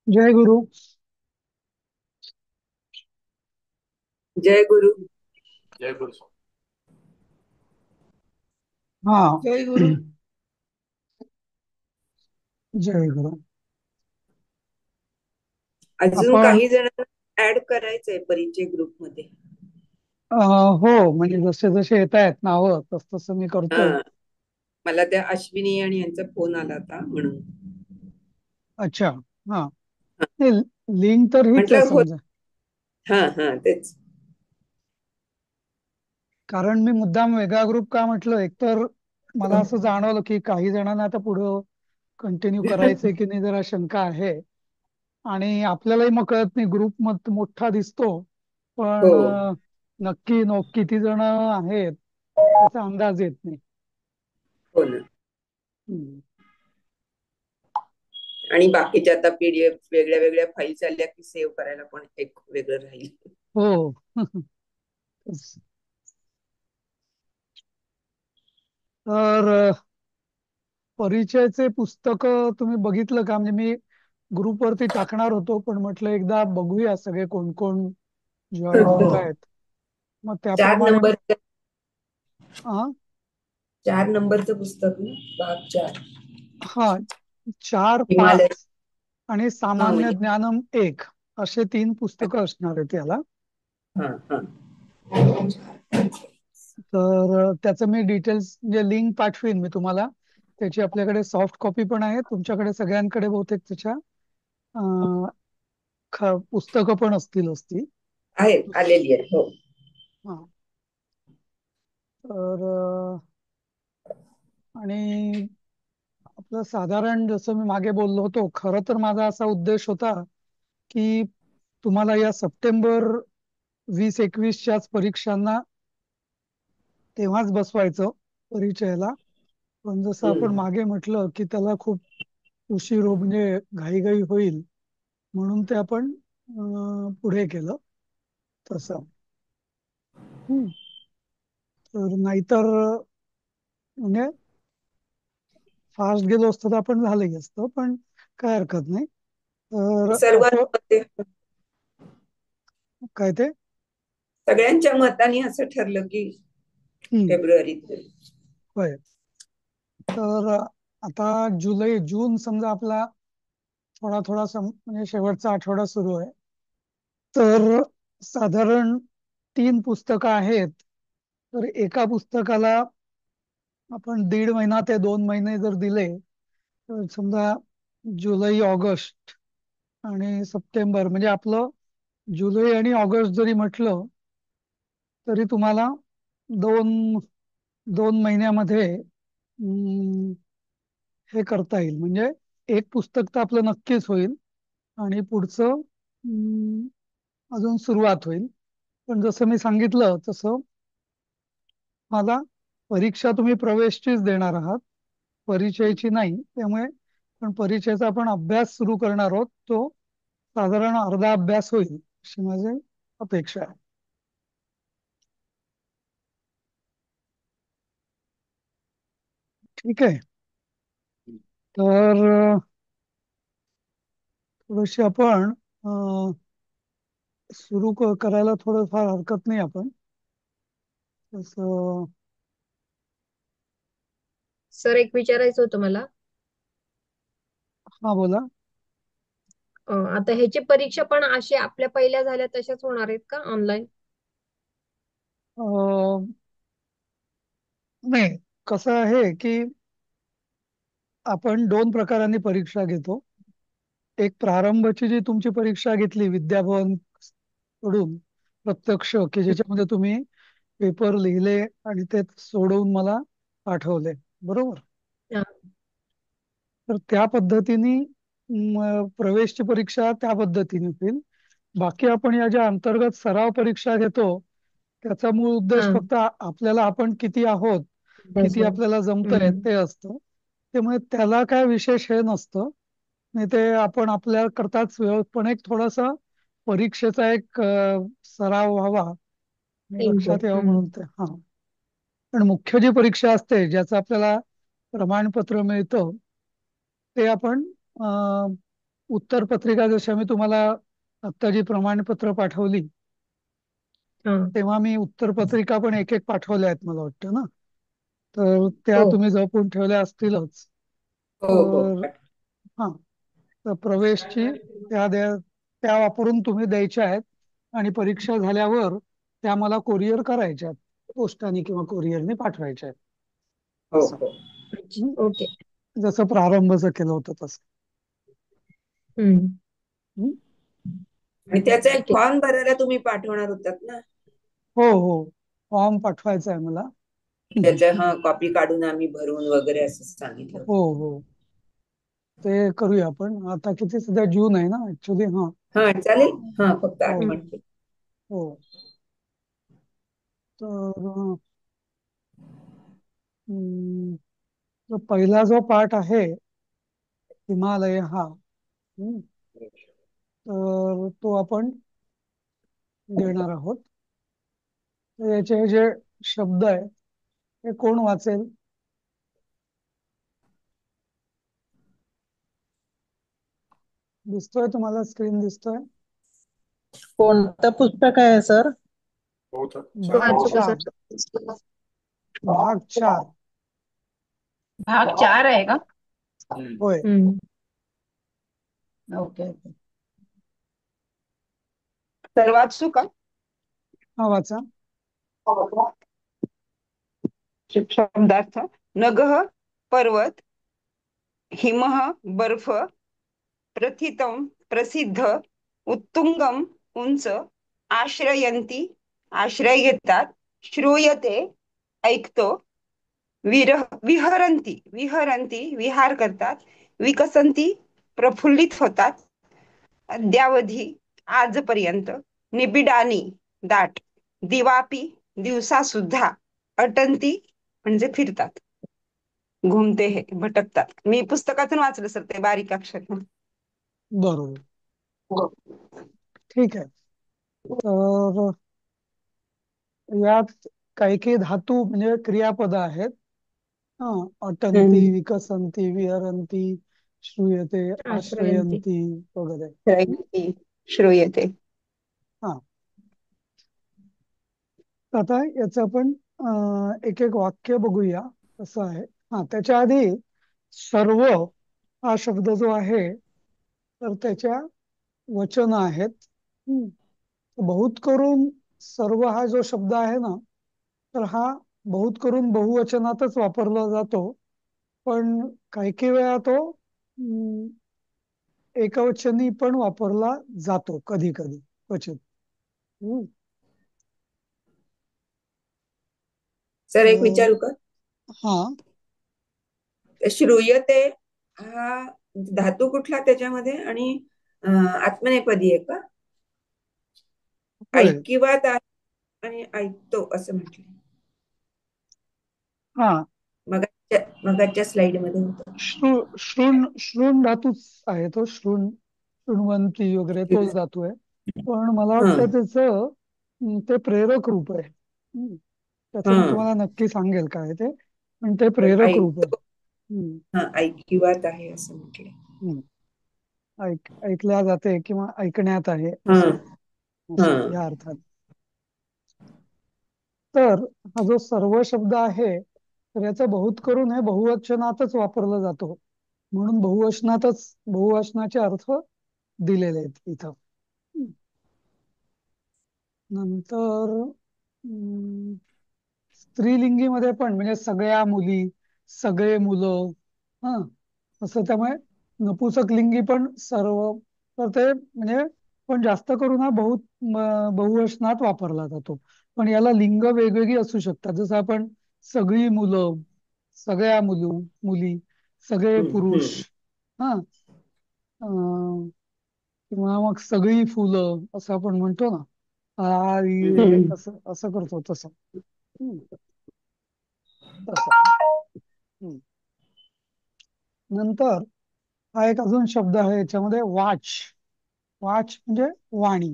जय गुरु. जय गुरु. जय गुरु स्वामी. हाँ. जय गुरु. जय गुरु. अजून आपण काही जण ऍड करायचंय परिचय ग्रुपमध्ये. हो, म्हणजे जसे जसे येत आहेत नावं तस तसं मी करतोय. हा, मला त्या अश्विनी आणि यांचा फोन आला होता म्हणून अच्छा. हा. नाही, लिंक तर हीच आहे म्हटलं हो. समजा. हा हा, तेच. कारण मी मुद्दाम वेगळा ग्रुप का म्हटलं, एकतर मला असं जाणवलं की काही जणांना आता पुढं कंटिन्यू करायचंय की नाही जरा शंका आहे. आणि आपल्यालाही मग कळत नाही, ग्रुप मग मोठा दिसतो हो पण नक्की किती जण आहेत त्याचा अंदाज येत नाही. हो ना. हम्म. आणि बाकीच्या आता पीडीएफ वेगळ्या वेगळ्या फाईल्स आल्या की सेव्ह करायला पण एक वेगळं राहील. हो. तेच. तर परिचयाचे पुस्तक तुम्ही बघितलं का? म्हणजे मी ग्रुपवरती टाकणार होतो पण म्हटलं एकदा बघूया सगळे कोण कोण जॉईन होत आहेत, मग चार त्याप्रमाणे नंबर 4 नंबरचं पुस्तक ना, भाग 4. हा, चार हिमालय. पाच आणि हा सामान्य म्हणजे ज्ञानम एक, असे तीन पुस्तकं असणार आहेत याला. हा हा. तर त्याचं मी डिटेल्स म्हणजे लिंक पाठवीन मी तुम्हाला. त्याची आपल्याकडे सॉफ्ट कॉपी पण आहे, तुमच्याकडे सगळ्यांकडे बहुतेक त्याच्या अं, पुस्तकं पण असतील. आहे, आलेली आहे हो. हा. तर आणि आपलं साधारण जसं मी मागे बोललो होतो, खरं तर माझा असा उद्देश होता की तुम्हाला या सप्टेंबर 2021च्याच परीक्षांना तेव्हाच बसवायचं परिचयाला. पण जसं आपण हम्म. मागे म्हटलं की त्याला खूप उशीर म्हणजे घाईघाई होईल, म्हणून ते आपण पुढे केलं तसं. हम्म. तर नाहीतर म्हणजे फास्ट गेलो असतो तर आपण झालंही असतं, पण काय हरकत नाही. तर असं सर्वांमध्ये काय ते. सगळ्यांच्या मताने असं ठरलं की हम्म. फेब्रुवारीत. होय. तर आता जून समजा आपला थोडा थोडा म्हणजे शेवटचा आठवडा सुरू आहे. तर साधारण 3 पुस्तकं आहेत. तर एका पुस्तकाला आपण 1.5 महिना ते 2 महिने जर दिले, तर समजा जुलै ऑगस्ट आणि सप्टेंबर, म्हणजे आपलं जुलै आणि ऑगस्ट जरी म्हटलं तरी तुम्हाला दोन 2 महिन्यामध्ये हे करता येईल. म्हणजे एक पुस्तक तर आपलं नक्कीच होईल आणि पुढचं अजून सुरुवात होईल. पण जसं मी सांगितलं तसं मला परीक्षा तुम्ही प्रवेशचीच देणार आहात, परिचयाची नाही. त्यामुळे पण परिचयाचा आपण अभ्यास सुरू करणार आहोत, तो साधारण अर्धा अभ्यास होईल अशी माझी अपेक्षा आहे. ठीक आहे. तर थोडीशी आपण सुरू करायला थोडं फार हरकत नाही आपण तसं. सर, एक विचारायचं होतं मला. हा, बोला. आता ह्याची परीक्षा पण अशी आपल्या पहिल्या झाल्या तशाच होणार आहेत का ऑनलाईन? अं, नाही, कसं आहे की आपण 2 प्रकारांनी परीक्षा घेतो. एक प्रारंभची जी तुमची परीक्षा घेतली विद्याभवन कडून प्रत्यक्ष, की ज्याच्यामध्ये तुम्ही पेपर लिहिले आणि ते सोडवून मला पाठवले, बरोबर. हा. तर त्या पद्धतीने प्रवेशची परीक्षा त्या पद्धतीने होईल. बाकी आपण या ज्या अंतर्गत सराव परीक्षा घेतो त्याचा मूळ उद्देश हा. फक्त आपल्याला आपण किती आहोत, किती अभ्यासून. आपल्याला जमतंय हम्म. ते असतं. त्यामुळे त्याला काय विशेष हे नसतं. नाही ते आपण आपल्या करताच पण एक थोडासा परीक्षेचा एक सराव व्हावा आणि लक्षात इम्पॉर्ट. यावं म्हणून ते. हा. पण मुख्य जी परीक्षा असते ज्याचं आपल्याला प्रमाणपत्र मिळतं ते आपण उत्तर पत्रिका जशा मी तुम्हाला आत्ता जी प्रमाणपत्र पाठवली हा. तेव्हा मी उत्तर पत्रिका पण एक एक पाठवल्या आहेत मला वाटतं ना. तर त्या हो. तुम्ही जपून ठेवल्या असतीलच. हो हो तर हा, तर प्रवेशची त्या वापरून तुम्ही द्यायच्या आहेत आणि परीक्षा झाल्यावर त्या मला कोरिअर करायच्या आहेत, पोस्टाने किंवा कोरिअरने पाठवायच्या आहेत हो असं. हो. हं? ओके. जसं प्रारंभच केलं होतं तसं. हम्म. हं? आणि त्याचा एक ठीक आहे. फॉर्म भरायला तुम्ही पाठवणार होतात ना. हो हो, फॉर्म पाठवायचा आहे मला. त्याच्या कॉपी काढून आम्ही भरून वगैरे असं सांगितलं हो होतं. हो, ते करूया आपण. आता किती सध्या जून आहे ना ऍक्च्युली. हा. चालेल. फक्त हो आठवण हम्म. केली. हो. तर हम्म, तो पहिला जो पाठ आहे हिमालय हा, हम्म, तर तो आपण घेणार आहोत. तर याचे जे शब्द आहे हे कोण वाचेल? दिसतोय तुम्हाला? स्क्रीन दिसतोय? कोणतं पुस्तक आहे सर? भाग वाचू का चार. सर? भाग 4. भाग 4 आहे का? होय. हम्म. Okay okay. तर वाचू का? हा, वाचा. शब्दार्थ. नगः पर्वत, हिमः बर्फ, प्रथितम प्रसिद्ध, उत्तुंगम उंच, आश्रयंती आश्रय घेतात, श्रूयते ऐकतो, विहरंती विहरंती विहार करतात, विकसंती प्रफुल्लित होतात, अद्यावधी आजपर्यंत, निबिडानी दाट, दिवापी दिवसा सुद्धा, अटंती म्हणजे फिरतात, घुमते हे भटकतात. मी पुस्तकातून वाचलं सर, ते बारीक अक्षर. बरोबर. ठीक आहे. तर यात काही काही धातू म्हणजे क्रियापद आहेत. हा, अटंती, हम्म. विकसंती, विहरंती, श्रूयते, आश्रयंती. आश्रयंती वगैरे. हं? श्रयते श्रूयते. हा. आता याचं आपण एक एक वाक्य बघूया कसं आहे. हा, त्याच्या आधी सर्व हा शब्द जो आहे तर त्याच्या वचन आहेत. हं. बहुत करून सर्व हा जो शब्द आहे ना, तर हा बहुत करून बहुवचनातच वापरला जातो. पण काही काही वेळा तो एकवचनी पण वापरला जातो, कधी कधी, क्वचित. हं. सर एक तर विचारू का? हा, श्रूयते हा धातू कुठला त्याच्यामध्ये, आणि आत्मनेपदी आहे का? होय. ऐकिवात आहे आणि ऐकतो असं म्हटलं हा, मगाच्या स्लाइड मध्ये होतं. शृण धातूच आहे तो. शृण्वंती वगैरे तोच धातू आहे. पण मला हा वाटतं त्याचं ते प्रेरक रूप आहे. त्याचं हा मी तुम्हाला नक्की सांगेल काय ते, पण ते पण प्रेरक रूप आहे. ऐकतो. ऐकिवात आहे असं म्हटलंय. हम्म. ऐकल्या जाते किंवा ऐकण्यात आहे हा असं, हा असं या अर्थात. तर हा जो सर्व शब्द आहे तर याचा बहुत करून हे बहुवचनातच वापरला जातो. म्हणून बहुवचनाचे अर्थ दिलेले आहेत इथं. नंतर स्त्रीलिंगीमध्ये पण म्हणजे सगळ्या मुली, सगळे मुलं, हा, असं. त्यामुळे नपुसकलिंगी पण सर्व. तर ते म्हणजे पण जास्त करून हा बहुवचनात वापरला जातो. पण याला लिंग वेगवेगळी असू शकतात. जसं आपण सगळी मुलं, सगळ्या मुली, सगळे हम्म पुरुष, हम्म हा, किंवा मग सगळी फुलं असं आपण म्हणतो ना. आ, इ, ए, हम्म. असं असं करतो तसं. हम्म, तसं. हम्म. नंतर हा एक अजून शब्द आहे याच्यामध्ये, वाच. वाच म्हणजे वाणी.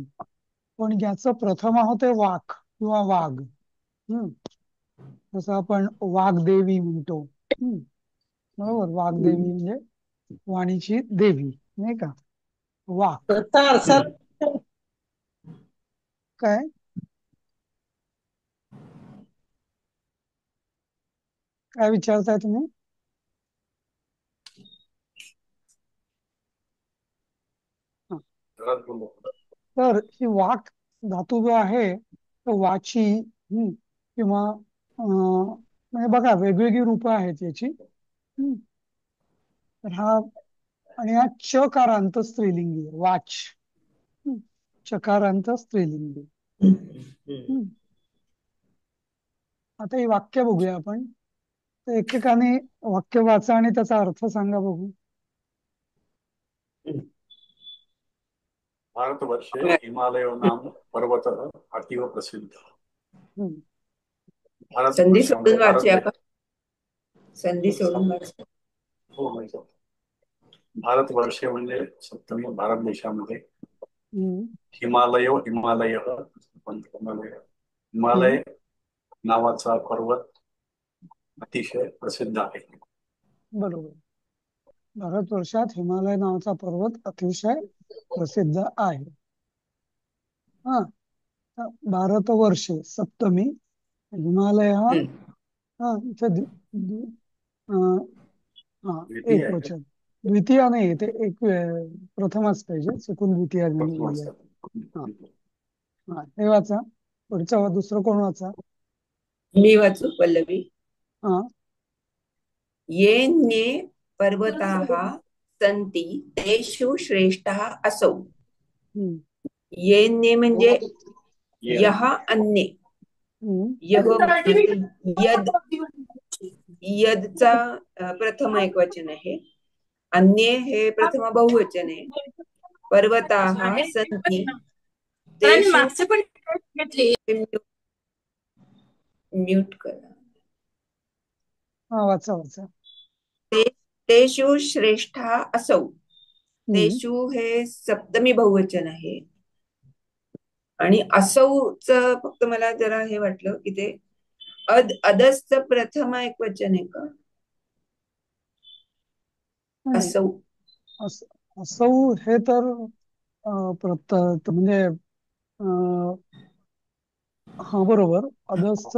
पण ज्याचं प्रथम होते वाक किंवा वाघ. हम्म. जसं आपण वाग्देवी म्हणतो. बरोबर. वाग्देवी म्हणजे वाणीची देवी, नाही का? वाक तार सर. काय काय विचारताय तुम्ही? हा. तर ही वाक धातू जो आहे तो वाची किंवा म्हणजे बघा वेगवेगळी रूपं आहेत याची. हम्म. तर हा आणि हा चकारांत स्त्रीलिंगी आहे, वाच. हम्म. चकारांत स्त्रीलिंगी. हम्म. आता ही वाक्य बघूया आपण. तर एकेकाने वाक्य वाचा आणि त्याचा अर्थ सांगा बघू. भारतवर्षे हिमालयो नाम पर्वत अतीव प्रसिद्ध. हम्म. संधी भारतवर्षामध्ये सोडून वाचूया भारत का? संधी सोडून वाच. हो माहिती. भारतवर्षे म्हणजे सप्तमी भारत देशामध्ये हम्म. हिमालय हिमालय हिमालय नावाचा पर्वत अतिशय प्रसिद्ध आहे. बरोबर. भारतवर्षात हिमालय नावाचा पर्वत अतिशय प्रसिद्ध आहे. हा. भारतवर्षे सप्तमी हिमालय हा इथे हा द्वितीय एक आहे. वचन. द्वितीय नाही ते एक प्रथमच पाहिजे, चुकून द्वितीय लिहिलंय. हा हा हे वाचा. पुढचा दुसरं कोण वाचा? मी वाचू पल्लवी. हा. येन्ये पर्वताः सन्ति तेषु श्रेष्ठः असौ. येन्ये म्हणजे यः अन्ये. यः यद यदचा प्रथम एकवचन आहे. अन्ये हे प्रथम बहुवचन आहे. पर्वताः सन्ति तेषु म्यूट करा. हा वाचा वाचा. तेषु श्रेष्ठः असौ. तेषु हे सप्तमी बहुवचन आहे. आणि असौच फक्त मला जरा हे वाटलं की ते अदस्त प्रथम एक वचन आहे का? असौ असौ हे तर म्हणजे हा बरोबर. अदस्त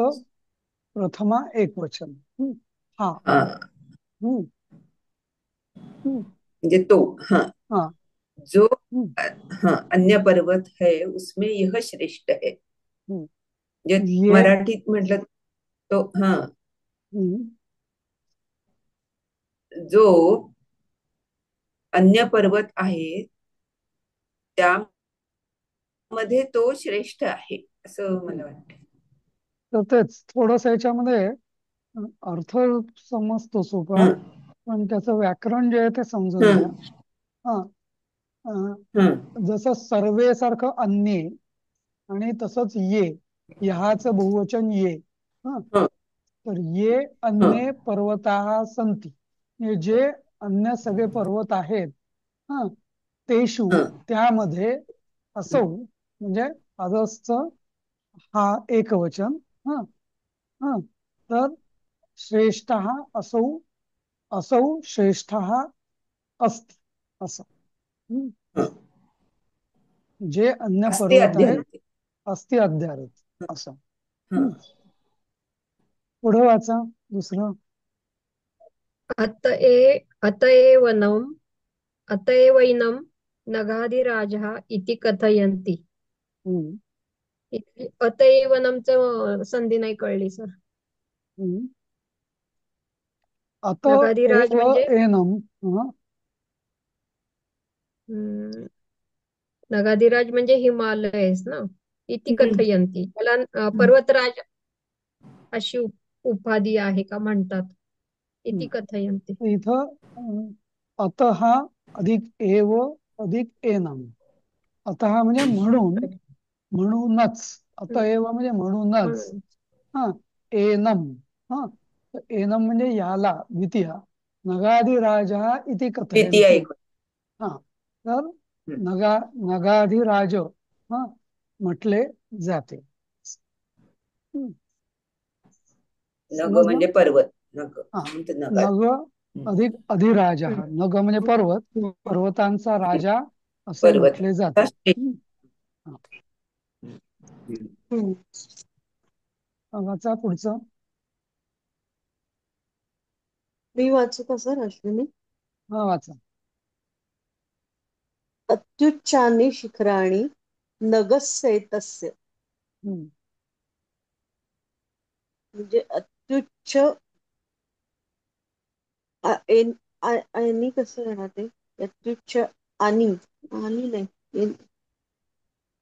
प्रथमा एक वचन. हा. म्हणजे तो हाँ जो अन्य पर्वत है उसमें यह श्रेष्ठ है. जे मराठीत म्हटलं तो जो अन्य पर्वत आहे त्यामध्ये तो श्रेष्ठ आहे असं मला वाटतं. तर तेच थोडस याच्यामध्ये अर्थ समजतो सोपा, पण त्याचं व्याकरण जे आहे ते समजून घ्या. जसं सर्वे सारखं अन्ये आणि तसंच ये, ह्याचं बहुवचन ये. तर ये अन्ये पर्वताः सन्ति, जे अन्य सगळे पर्वत आहेत तेषु त्यामध्ये असौ म्हणजे अदसच हा एकवचन. तर श्रेष्ठः असौ, असौ श्रेष्ठः अस्ति असं. जे अन्य पर्वत आहेत अस्ति अध्यारोत असं. पुढे वाचा दुसरं. अतएवैनं नगाधिराजः इति कथयन्ति. अतएवनमचं संधी नाही कळली सर. नगाधिराज म्हणजे नगाधिराज म्हणजे हिमालयस ना. इति कथयन्ति त्याला पर्वतराज अशी उपाधी आहे का म्हणतात. इति कथयन्ति. इथं अतः अधिक एव अधिक एनम. अतः म्हणजे म्हणून, म्हणूनच. अतएव म्हणजे म्हणूनच. एनम. एनम म्हणजे याला द्वितीय. नगाधिराजः इति कथयन्ति. तर नगाधिराज म्हटले जाते. नग म्हणजे पर्वत. नग अधिक अधिराजा. नग म्हणजे पर्वत, पर्वतांचा राजा असे म्हटले जाते. पर्वताचा श्रेष्ठ. हा. हम्म. वाचा पुढचं. मी वाचू का सर अश्विनी? हा वाचा. अत्युच्चानि शिखराणि नगस्येतस्य. हम्म. म्हणजे अत्युच्च आणि कसं राहणार ते? अत्युच्च आणि आणि नाही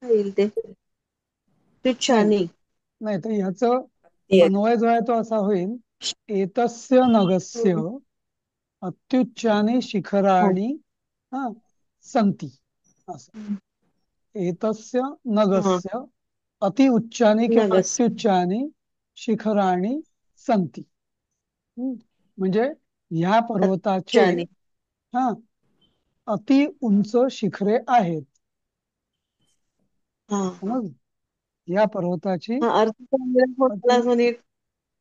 काय येईल ते? अत्युच्च नाही आणि नाही तर ह्याचं ते अन्वय जो आहे तो असा होईल, एतस्य नगस्य अत्युच्चानि शिखराणि हा संती, असं. एतस्य नगस्य अति उच्चानि किंवा नगस अत्युच्चानि शिखराणि संती. म्हणजे ह्या पर्वताचे अत्युच्चानि. हा अति उंच शिखरे आहेत. हा हा समज या पर्वताची हा अर्थ समजेल पण अति मला म्हणजे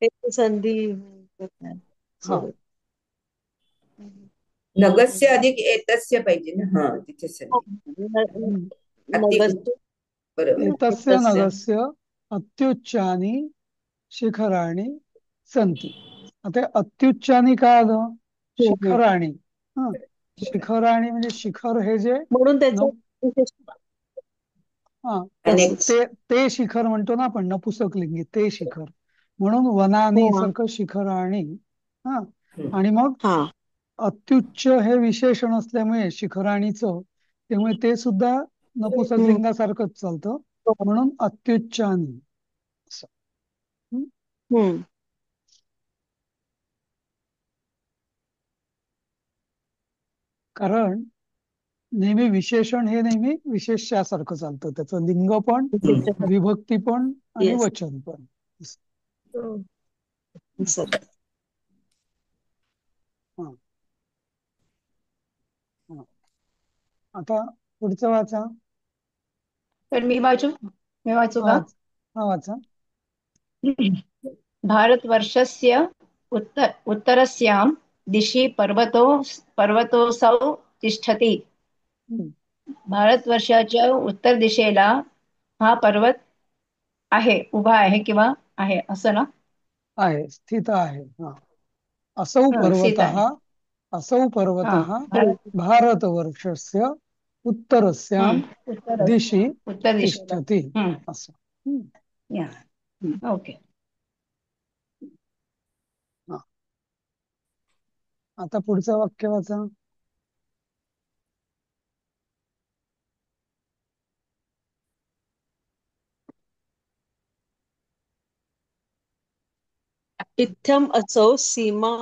एक संधी हा सॉरी. नगस्य अधिक एतस्य पाहिजे ना. हा तिथे संधी. हम्म. अति नगस उच्च. बरोबर. एतस्य तस्य. नगस्य अत्युच्चानि शिखराणि संती. आता हे अत्युच्चानी काय आलं? शिखराणी. हा शिखराणी म्हणजे शिखर हे जे म्हणून न त्याचं विशेष हा तसंच. ते ते शिखर म्हणतो ना आपण, नपुसकलिंगी ते शिखर. म्हणून वनानी हो. सारखं शिखराणी. हा हम्म. आणि मग हा अत्युच्च हे विशेषण असल्यामुळे शिखराणीचं, त्यामुळे ते सुद्धा हम्म. नपुसकलिंगासारखंच चालतं. म्हणून अत्युच्चानी असं. हम्म. हम्म. कारण नेहमी विशेषण हे नेहमी विशेष्यासारखं चालतं. त्याचं लिंग पण, हम्म. विभक्ती पण आणि येस वचन पण. हं. सर. हा, हा. आता पुढचं वाचा. तर मी वाचू हा का? वाच हा वाचा. भारतवर्षस्य उत्तरस्यां दिशि पर्वतोऽसौ तिष्ठति. हम्म. भारतवर्षाच्या उत्तर दिशेला हा पर्वत आहे, उभा आहे किंवा आहे असं ना. आहे, स्थित आहे. हा असौ स्थित पर्वतः, आहे. असौ हा पर्वतः भारत भारतवर्षस्य उत्तरस्यां उत्तर दिशि उत्तर दिशेला. तिष्ठति. असं. हम्म. या ओके. हा. आता पुढचं वाक्य वाचा. इत्थम् असौ सीमा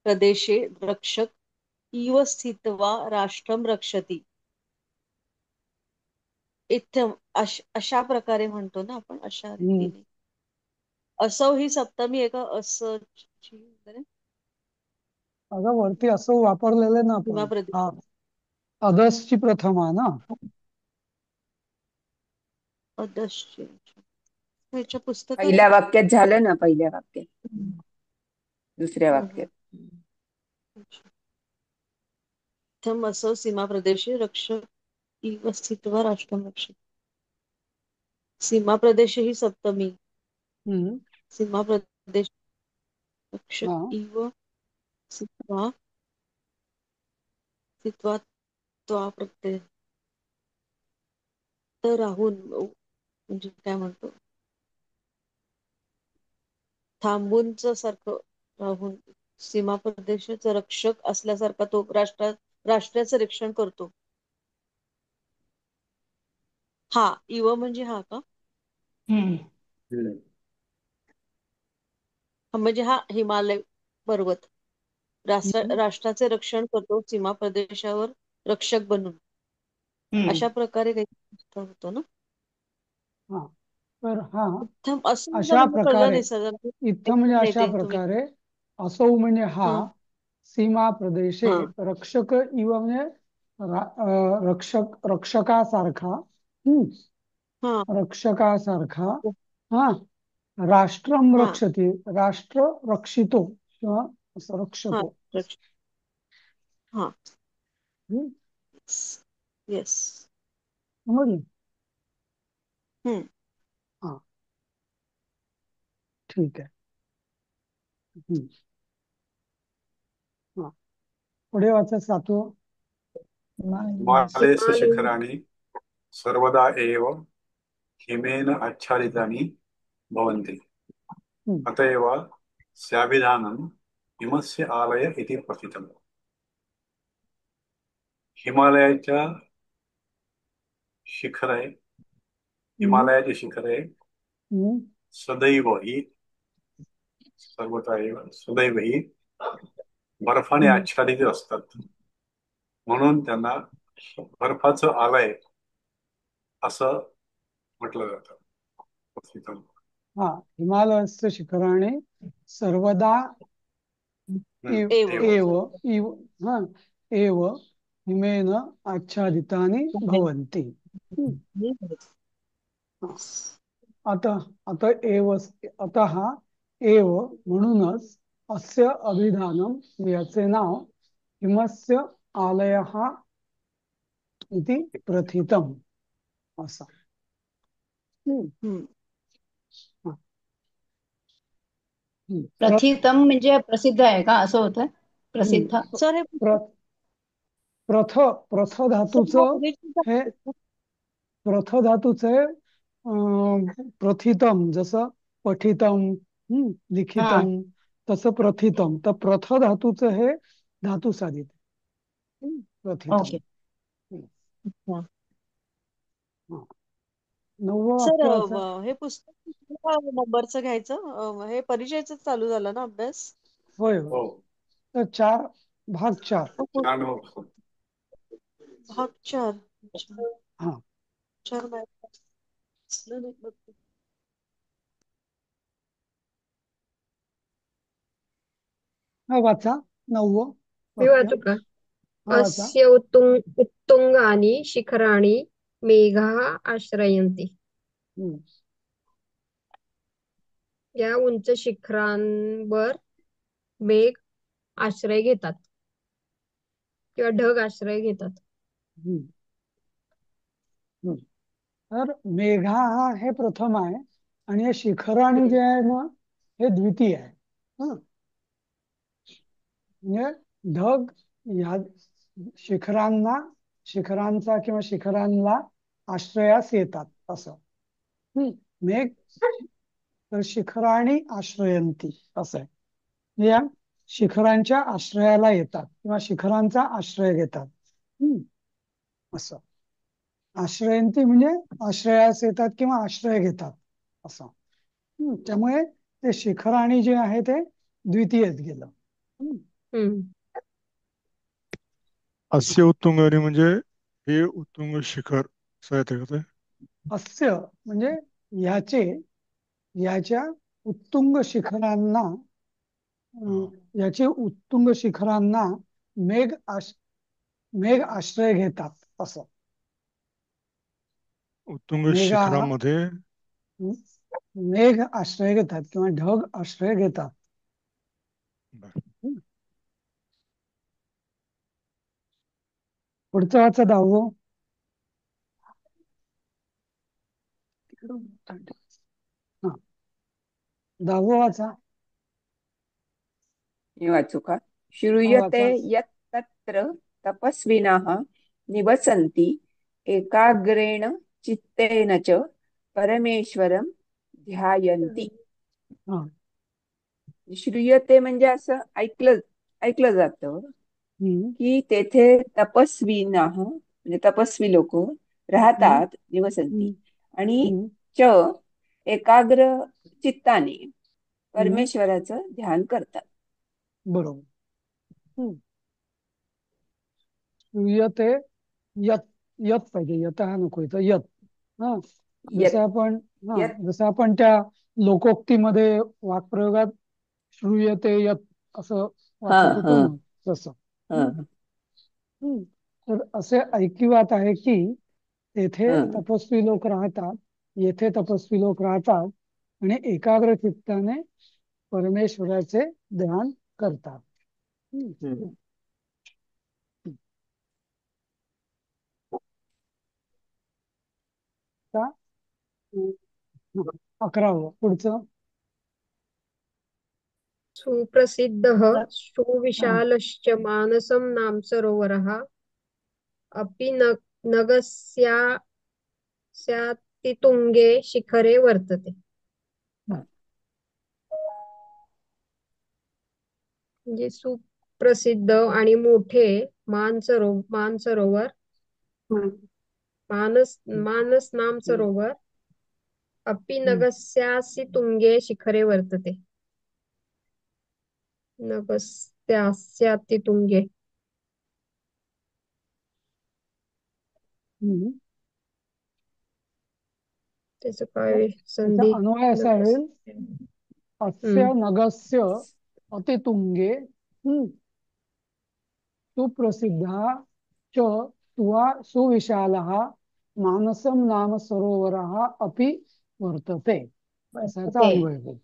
प्रदेशे रक्षक इव स्थित्वा राष्ट्रं रक्षति. इत्थम अशा प्रकारे म्हणतो ना आपण, अशा हम्म. रीतीने. असौ ही सप्तमी आहे का? असची वगैरे अगं वरती असं वापरलेलं ना सीमा आपण. प्रदेश. हा अगस्टची प्रथमा ना. अदश्य ह्याच्या पुस्तकात पहिल्या वाक्यात झालं ना. पहिल्या वाक्यात. दुसऱ्या हं, हं. वाक्यात. इत्थम् असौ सीमा प्रदेशे रक्षक इव स्थित्वा राष्ट्रं रक्षति. सीमा प्रदेश ही सप्तमी. हम्म. सीमा प्रदेश रक्षक हा इव स्थित्वा स्थित्वा त्वा प्रत्यय तर राहून म्हणजे काय म्हणतो, थांबूनच सारखं राहून सीमा प्रदेशाचा रक्षक असल्यासारखा तो राष्ट्राचं रक्षण करतो. हा इव म्हणजे हा का? हम्म. म्हणजे हा हिमालय पर्वत हम्म. राष्ट्राचे रक्षण करतो सीमा प्रदेशावर रक्षक बनून. हम्म. अशा प्रकारे काही होतो ना. हा तर हा असं म्हणजे अशा मला कळलं प्रकारे, नाही सगळं. इथं म्हणजे ऐकून नाही अशा ते तुम्ही. प्रकारे, असौ म्हणजे हा हं, सीमा प्रदेशे हं, रक्षक इव म्हणजे रक्षकासारखा. हं, रक्षकासारखा. हा राष्ट्रम हं, रक्षती, राष्ट्र रक्षितो किंवा असं हं, रक्षतो. हं. हम्म. येस. समजलं? हम्म. हा, ठीक आहे. हम्म. हा, पुढे वाचा सातवं. हिमालयस्य शिखराणि सर्वदा एव हिमेन आच्छादितानि भवन्ति अत एव स्याभिधानं हिमस्य आलय इति प्रथितम्. हिमालयाच्या शिखरे हिमालयाची शिखरे सदैव ही सर्वथा एव सदैव ही बर्फाने आच्छादित असतात, म्हणून त्यांना बर्फाचं आलय असं म्हटलं जातं. प्रथितम्. हा, हिमालयस्य शिखराणि सर्वदा एव. एव इव हा एव हिमेन आच्छादितानि भवन्ति. आता एव अतः एव म्हणूनच अस्य अभिधानम याचे नाव हिमस्य आलयः इति प्रथितम असं. हा. प्रथितम म्हणजे प्रसिद्ध आहे का, असं होतं? प्रसिद्ध. सर हे प्रथ धातूचं हे प्रथ धातूचं प्रथितम, जसं पठितम हा, लिखितम तसं प्रथितम. तर प्रथ धातूचं हे धातू साधित प्रथितम. ओके. हा. नववं सर वाक्य वाचा. हे पुस्तक कितव्या नंबरचं घ्यायचं? हे परिचयच चालू झालं ना अभ्यास? होय हो, होय. तर भाग 4. छान होतं. भाग 4. हा, 4 नाही बघ. वाचा 9वं मी वाक्य. वाचू का? वाचा. अस्य उत्तुंगानि शिखराणि मेघाः आश्रयन्ति. या उंच शिखरांवर मेघ आश्रय घेतात किंवा ढग आश्रय घेतात. तर मेघा हे प्रथम आहे आणि हे शिखराणी जे आहे ना हे द्वितीय आहे. म्हणजे ढग या शिखरांचा किंवा शिखरांना आश्रयास येतात असं. मेघ तर शिखराणी आश्रयंती असं आहे. या शिखरांच्या आश्रयाला येतात किंवा शिखरांचा आश्रय घेतात असं. आश्रयंती म्हणजे आश्रयास येतात किंवा आश्रय घेतात असं. त्यामुळे ते शिखराणी जे आहे ते द्वितीयच गेलं. अस्य उत्तुंगाने म्हणजे हे उत्तुंग शिखर असं येते का ते? अस्य म्हणजे याच्या उत्तुंग शिखरांना मेघ आश्रय घेतात असं. उत्तुंग शिखरामध्ये मेघ आश्रय घेतात किंवा ढग आश्रय घेतात. पुढचं वाचा 10वं. हा, 10वं वाचा. मी वाचू का? श्रूयते वाचा. यत् तत्र तपस्विनः निवसन्ति एकाग्रेण चित्तेन च परमेश्वरं ध्यायन्ति. श्रूयते म्हणजे असं ऐकलं जातं की तेथे तपस्विनः म्हणजे तपस्वी लोक राहतात, निवसन्ति, आणि च एकाग्र चित्ताने परमेश्वराचं ध्यान करतात. बरोबर. श्रूयते यत यत पाहिजे, यत हा नको इथं, यत. हा, जसं आपण त्या लोकोक्तीमध्ये वाक्प्रयोगात श्रूयते यत असं वाचत होतो ना तसं. तर असे ऐकिवात आहे की तेथे तपस्वी लोक राहतात, येथे तपस्वी लोक राहतात आणि एकाग्र चित्ताने परमेश्वराचे ध्यान करतात. का 11वं पुढचं. सुप्रसिद्धः हा. सुविशालश्च मानसं नाम सरोवरः अपि नगस्यातितुङ्गे शिखरे वर्तते. म्हणजे सुप्रसिद्ध आणि मोठे मानसरोवर मानस नाम सरोवर अपि नगस्यासि तुंगे शिखरे वर्तते. नगस्यास्याति तुंगे. हम्म. त्याचं काय त्याचा संधी? अन्वय असा नगस. होईल, अस्य नगस्य अतितुंगे सुप्रसिद्धा च सुविशालः मानसं नाम सरोवरः अपि वर्तते, असाचा अन्वय होईल.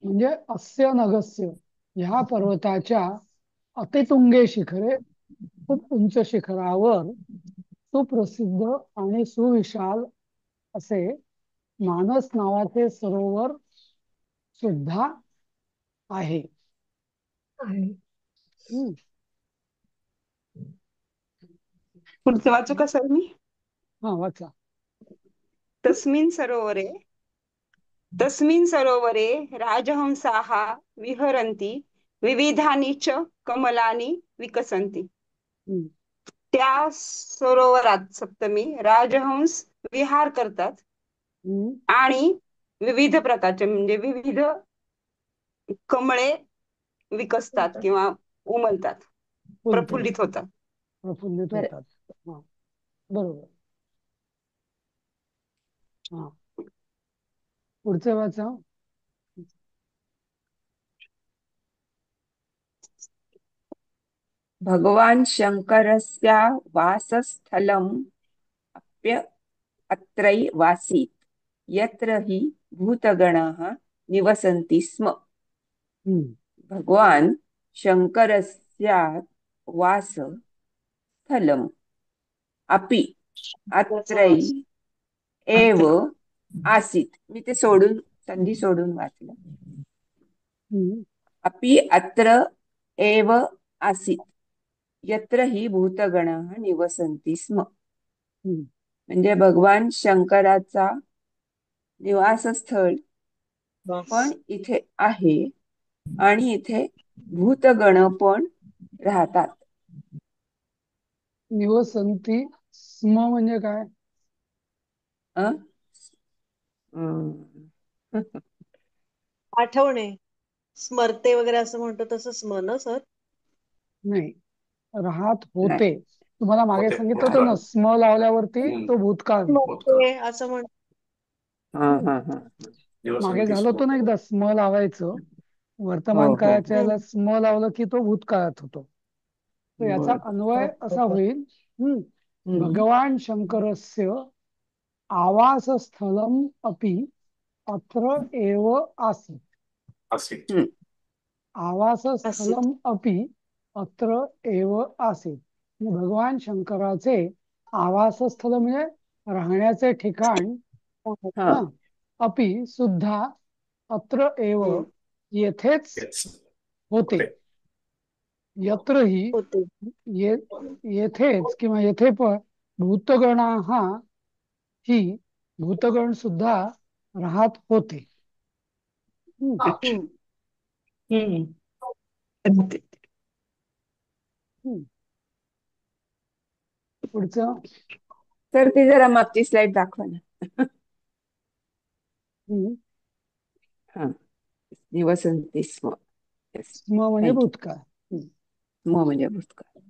म्हणजे अस्य नगस्य, ह्या पर्वताच्या अतितुंगे शिखरे, खूप उंच शिखरावर सुप्रसिद्ध आणि सुविशाल असे मानस नावाचे सरोवर सुद्धा आहे. पुढचं वाचू का सर मी? हा, वाचा. तस्मिन् सरोवरे राजहंसाः विहरन्ति विविधानि च कमलानि विकसन्ति. त्या सरोवरात सप्तमी राजहंस विहार करतात आणि विविध प्रकारचे म्हणजे विविध कमळे विकसतात किंवा उमलतात, प्रफुल्लित होतात. प्रफुल्लित होतात. हा, बरोबर. हा, पुढचं वाचा. भगवान शंकरस्य वासस्थलम् अत्रैवासीत् यत्र हि भूतगणाः निवसन्ति स्म. भगवान शंकरस्य वासस्थलम् अपि अत्रै एव आसीत्. मी ते सोडून संधी सोडून वाचलं. अपि अत्र एव आसीत् यत्र हि भूतगणाः निवसन्ति स्म. म्हणजे भगवान शंकराचा निवासस्थळ पण इथे आहे आणि इथे भूतगण पण राहतात. निवसंती स्म म्हणजे काय? आठवणे, स्मरते वगैरे असं म्हणतो तसं स्म ना सर? नाही, राहत होते. तुम्हाला मागे सांगितलं होतं ना, स्म लावल्यावरती तो भूतकाळ. स्मरते असं म्हणतो. मागे झालं होतं ना एकदा, स्म लावायचं. वर्तमान काळाच्या याला स्म लावलं की तो भूतकाळात होतो. तर याचा अन्वय असा होईल, भगवान शंकरस्य आवासस्थलम् अपि अत्र एव आसीत्. आवासस्थलम् अपि अत्र एव आसीत्. भगवान शंकराचे आवासस्थल म्हणजे राहण्याचे ठिकाण, अपि सुद्धा अत्र एव येथेच होते. यत्र ही येथेच किंवा येथे पण भूतगणा ही भूतगण सुद्धा राहत होते. पुढचं. तर ती जरा मागची स्लाइड दाखवा ना. निवसन्ति स्म. स्म म्हणजे भूतकाळ. स्म म्हणजे भूतकाळ.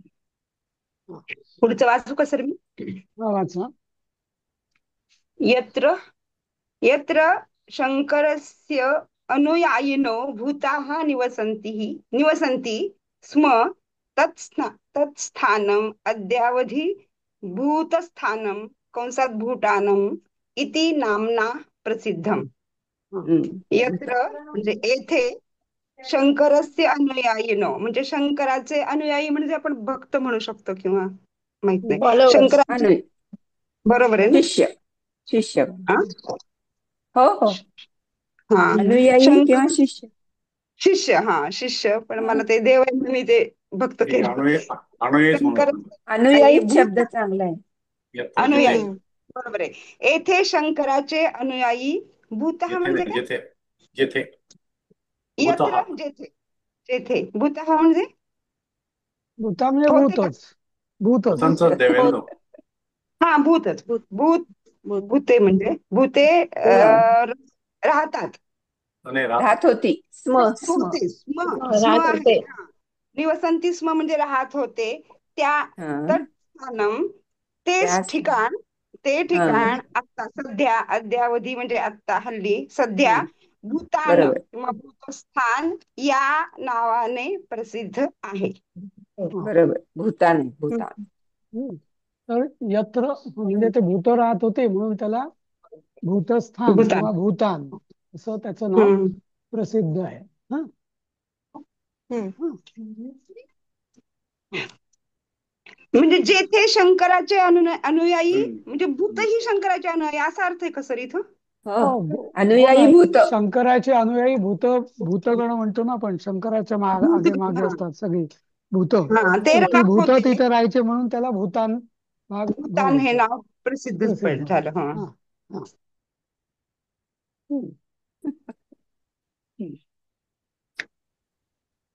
पुढचं वाचू का सर मी? वाचा. यत्र यत्र शंकरस्य अनुयायिनो भूताः निवसन्ति स्म तत्स्थानम् अद्यावधि भूतस्थानं कंसात भूटानम् इति नाम्ना प्रसिद्धम्. यत्र म्हणजे येथे शंकरस्य अनुयायिनो म्हणजे शंकराचे अनुयायी म्हणजे आपण भक्त म्हणू शकतो किंवा माहित नाही. शंकराचे बरोबर आहे ना? शिष्य शिष्य हा हो हो हा अनुयायी किंवा शंकर शिष्य शिष्य, हा शिष्य, पण मला ते देव आहे म्हणून मी ते भक्त ठीक आहे, केलं. अनुयायीच म्हणू शंकर आपण. आणि अनुयायीच भूत शब्द चांगला आहे. येथे जिथे अनुयायी, बरोबर आहे. येथे शंकराचे अनुयायी भूतः येथे म्हणजे नाही, काय? जिथे जिथे भूतः. यत्र, जेथे. जेथे भूतः म्हणजे भूता म्हणजे होते का? भूतच. भूतच. भूतांचं देवेंद्र. हा भूतच. भूत भूत भूत भूते म्हणजे भूते राहतात. नाही राहतात. राहत होती स्म स्म होते स्म स्म राहत आहे. होते. हा. निवसंती स्म म्हणजे राहत होते. त्या हा तत्स्थानम, तेच त्यास ठिकाण, ते हा ठिकाण आत्ता सध्या, अद्यावधी म्हणजे आत्ता हल्ली सध्या, हा भूतान बरोबर किंवा भूतस्थान या नावाने प्रसिद्ध आहे. हा. बरोबर भूतान भूतान हम्म. तर यत्र म्हणजे ते भूत राहत होते म्हणून त्याला भूतस्थान भूतान. किंवा भूतान असं त्याचं नाव हम्म. प्रसिद्ध आहे. हा. हम्म. हा. म्हणजे जेथे शंकराचे अनुयायी, हम्म. म्हणजे भूतही शंकराचे अनुयायी असा अर्थ आहे का सर इथं? हो हो अनुयायी नाही, भूत शंकराचे अनुयायी भूतगण म्हणतो ना आपण, शंकराच्या आगे भूत मागे हा. असतात सगळी भूत. हा ते तर ती राहत भूत होते. तिथे राहायचे म्हणून त्याला भूतान भाग भूतान हे म्हणायचे. नाव प्रसिद्ध प्रसिद्ध झालं. हा. हा. हा. हम्म.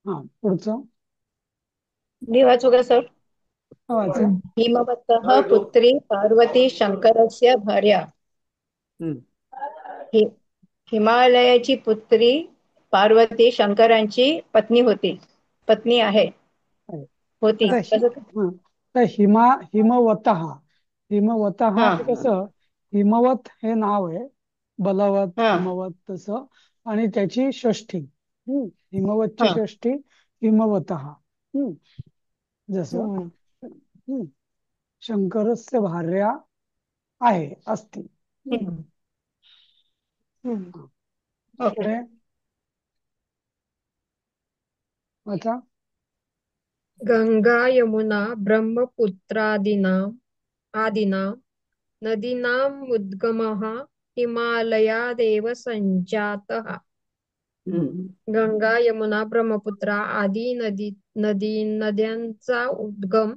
हा पुढचं मी वाचू का सर? वाचा. हिमवतः पुत्री पार्वती शंकरस्य भार्या. हम्म. हि- हिमालयाची पुत्री पार्वती शंकरांची पत्नी होती. पत्नी आहे. होती आता कसं? हा. तर हिमवतः हा हे कसं, हिमवत हे नाव आहे, बलवत हा हिमवत तसं, आणि त्याची षष्ठी. हिमवतची हा षष्ठी हिमवतः. जसं हम्म. शंकरस्य भार्या आहे असती. हम्म. हम्म. ओके. पुढे वाचा. गंगा यमुना ब्रह्मपुत्रादीनां नदीनाम् उद्गमः हिमालयादेव सञ्जातः. हम्म. गंगा यमुना ब्रह्मपुत्रा आदी नद्यांचा उद्गम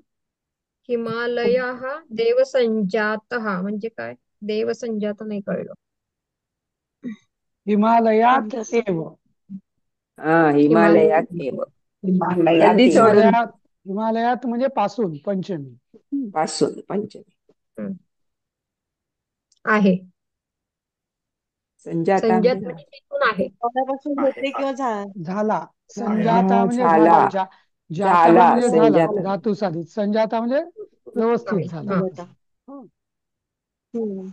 हिमालय हा देवसंजात म्हणजे काय? देवसंजात नाही कळलं. हिमालयात संजात. एव. हा हिमालयात एव हिमालयात नदी सोडून हिमालयात म्हणजे पासून पंचमी. पासून पंचमी हम्म. आहे. संजाता संजात म्हणजे म्हणजे तिथून आहे. पाण्यापासून आहे होते किंवा झाला. संजाता हा म्हणजे झाला झाला. जाता झाला म्हणजे झाला, संजाता धातू साधित. संजाता म्हणजे व्यवस्थित झाला. हा. संजाता. हं. हम्म.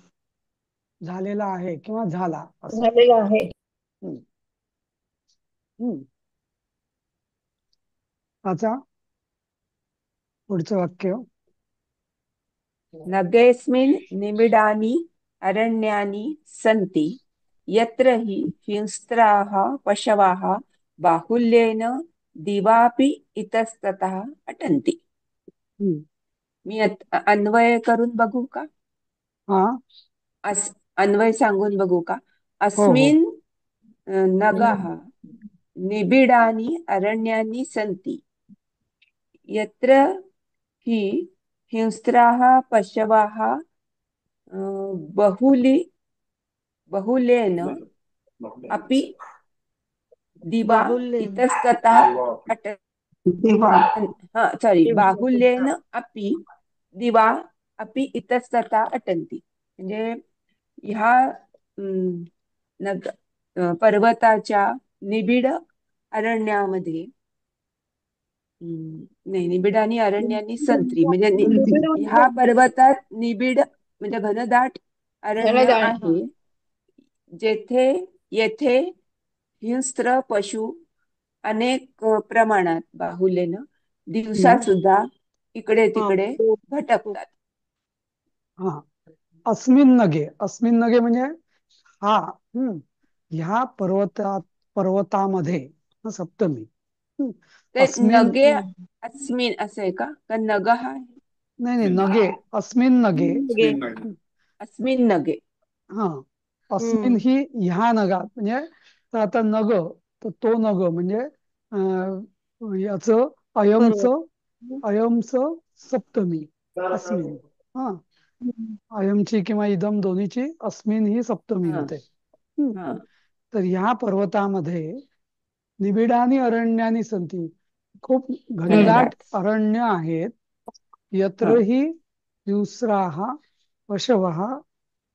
झालेला आहे किंवा झाला असं. झालेलं आहे. हं. हं. वाचा पुढचं वाक्य. नगेस्मिन् निबिडानि अरण्यानि सन्ति यत्र हि हिंस्राः पशवः बाहुल्येन दिवापि इतस्ततः अटन्ति. हं. मी अन्वय करून बघू का? हा. अन्वय सांगून बघू का? हो हो. अस्मिन् नगः निबिडानि अरण्यानि सन्ति यत्र हि हिंस्राः पशवः बहुलेन अपि दिवा बाहुल्येन. इतस्ततः अट दिवा. बाहुल्येन अपि दिवा अपि इतस्ततः अटन्ति. म्हणजे ह्या पर्वताच्या निबिड अरण्यामध्ये नाही निबिड आणि अरण्यानी संत्री म्हणजे ह्या पर्वतात निबिड म्हणजे घनदाट अरण्य घनदाट. हा. आहे येथे हिंस्त्र पशु अनेक प्रमाणात बाहुल्येनं दिवसात हं. सुद्धा इकडे हा. तिकडे भटकतात. हा. अस्मिन नगे म्हणजे हा. ह्या पर्वतामध्ये सप्तमी. ते अस्मिन नगे अस्मिन असं आहे का नग हा नाही नाही, नगे, अस्मिन नगे. अस्मिन् नगे. अस्मिन नगे. हा, अस्मिन ही ह्या नगात म्हणजे, तर आता नग, तर तो नग म्हणजे याच अयमच, अयमच सप्तमी अस्मिन. हा, अयमची किंवा इदम दोन्हीची अस्मिन ही सप्तमी हा होते. हम्म. हा तर ह्या पर्वतामध्ये निबिडानी अरण्यानी संती, खूप घनदाट अरण्य आहेत. यत्र ही हिंस्राः पशवः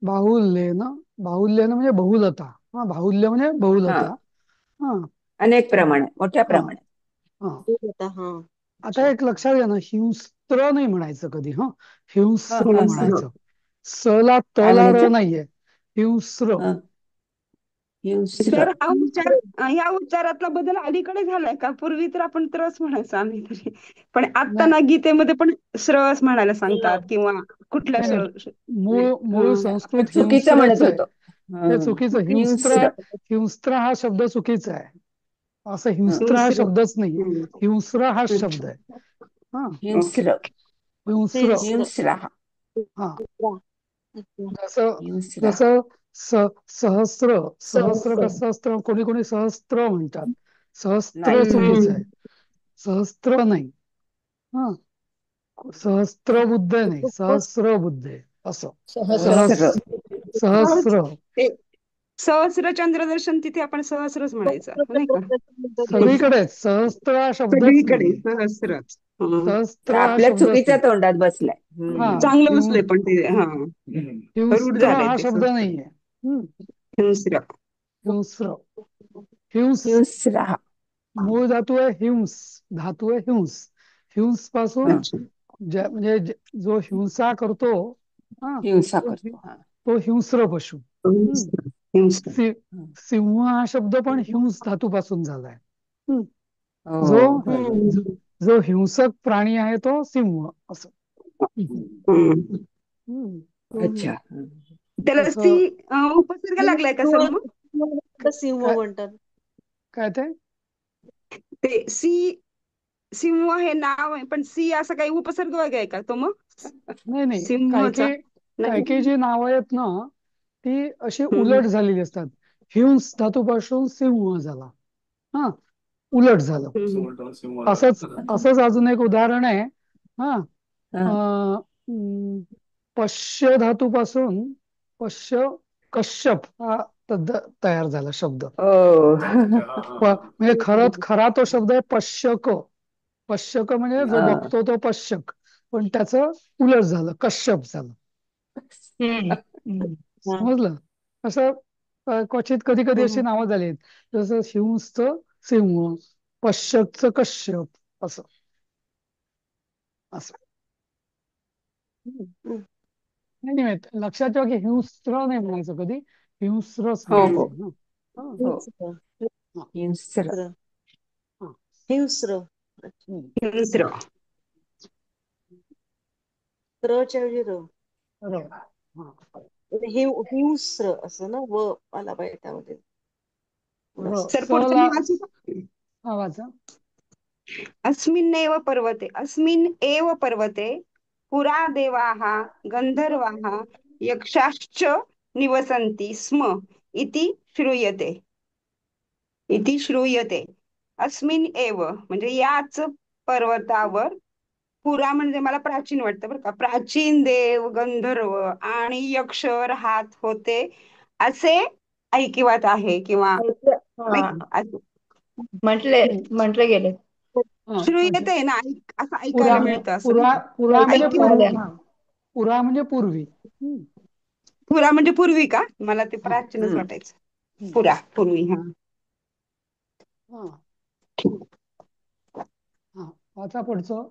बाहुल्येन, बाहुल्येन म्हणजे बहुलता. हा, बाहुल्य म्हणजे हा बहुलता. हा अनेक प्रमाणात, मोठ्या हा प्रमाणात. हा. आता एक लक्षात घ्या ना, हिंस्त्र नाही म्हणायचं कधी. हा, हिंस्र म्हणायचं. सला काय तला र म्हणायचं? नाहीये, हिंस्र. सर, हा उच्चार, ह्या उच्चारातला बदल अलीकडे झालाय का? पूर्वी तर आपण त्रच म्हणायचो आम्ही तरी, पण आता ना गीतेमध्ये पण स्रस म्हणायला सांगतात, किंवा कुठल्या नाही नाही, मूळ आपण संस्कृत चुकीचं म्हणत हिंस्रच आहे. होतो. हे चुकीचं. हिंस्र. हिंस्त्र हा शब्द चुकीचा आहे. असं हिंस्त्र हा हिंस्र. शब्दच नाही, हिंस्र हा शब्द आहे. हा, हिंस्र. हिंस्र. हिंस्र. हा, जसं हिंस्र. जसं सहस्त्र, सहस्त्र कसं असतं, कोणी कोणी सहस्त्र म्हणतात. सहस्त्र नाही. चुकीचं आहे, सहस्त्र नाही. हा, सहस्त्र बुद्धे नाही, सहस्र बुद्धे असं. सहस्र. सहस्र. ते सहस्र चंद्रदर्शन, तिथे आपण सहस्रच म्हणायचं, नाही का? सगळीकडेच सहस्त्र हा शब्दच सगळीकडे नाहीये. सहस्रच. सहस्त्र हा आपल्या शब्दच चुकीच्या नाही. तोंडात बसलाय. हा, चांगलं बसलंय, पण ते रूढ हिंस्त्र झालंय हा ते शब्द संस्कृत. नाहीये. हिंस्र. हिंस्र. हिंस हिंस्र. मूळ धातू आहे हिंस, धातू आहे हिंस. हिंस पासून अच्छा. म्हणजे जो हिंसा करतो, हा, हिंसा करतो. तो हिंस्र पशु. हिंस्र. सिंह हा शब्द पण हिंस धातूपासून झालाय. जो हो. जो हिंसक प्राणी आहे तो सिंह असं. अच्छा. त्याला सी तसं उपसर्ग लागलाय का सर मग? सिंह काय म्हणतात. काय ते ते सी, सिंह हे नाव आहे, पण सी असं काही उपसर्ग वगैरे आहे का तो मग? नाही नाही, काही सिंहचा काही काही नाही. काही जी नावं आहेत ना, ती अशी उलट झालेली असतात. हिंस धातूपासून सिंह झाला. हा, उलट झालं. असंच असंच अजून एक उदाहरण आहे. हा, पश्य धातूपासून पश्य कश्यप हा तयार झाला शब्द. म्हणजे खरा तो शब्द आहे पश्यक. पश्यक म्हणजे जो बघतो तो पश्यक, पण त्याचं उलट झालं, कश्यप झालं. समजलं? असं क्वचित कधी कधी अशी नावं झालीत, जसं हिंसचं सिंह, पश्यकचं कश्यप असं असं. नाही नाही, लक्षात ठेवा की हिंस्त्र नाही म्हणायचं कधी, हिंस्रच म्हणायचं. हिंस्र. हिंस्र. हिंस्र. रच्या ऐवजी र. हिंस्र असं ना, व आला पाहिजे त्यामध्ये. सर, पुढचं मी वाचू का? वाचा. अस्मिन्नेव पर्वते, अस्मिन् एव पर्वते पुरा देवाः गंधर्वाः यक्षाश्च निवसन्ति स्म इति श्रूयते. इति श्रूयते. अस्मिन् एव म्हणजे याच पर्वतावर, पुरा म्हणजे मला प्राचीन वाटतं बरं का, प्राचीन देव, गंधर्व आणि यक्ष राहत होते असे ऐकिवात आहे, किंवा म्हटले गेले. श्रूयते ना, असं पुरा ऐकायला मिळतं असं. पुरा म्हणजे ऐकिवात. पुरा म्हणजे पूर्वी. पुरा म्हणजे पूर्वी का? मला ते प्राचीनच वाटायचं. पुरा, पूर्वी. वाचा पुढचं.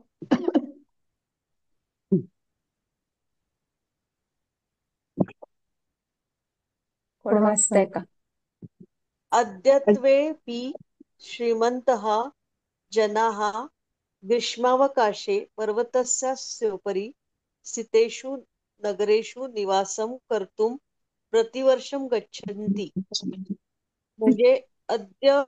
कोण वाचताय का? अद्यत्वेऽपि श्रीमन्तः जनाः ग्रीष्मावकाशे पर्वतस्योपरि स्थितेषु नगरेषु निवासं कर्तुं प्रतिवर्षं गच्छन्ति. म्हणजे अद्य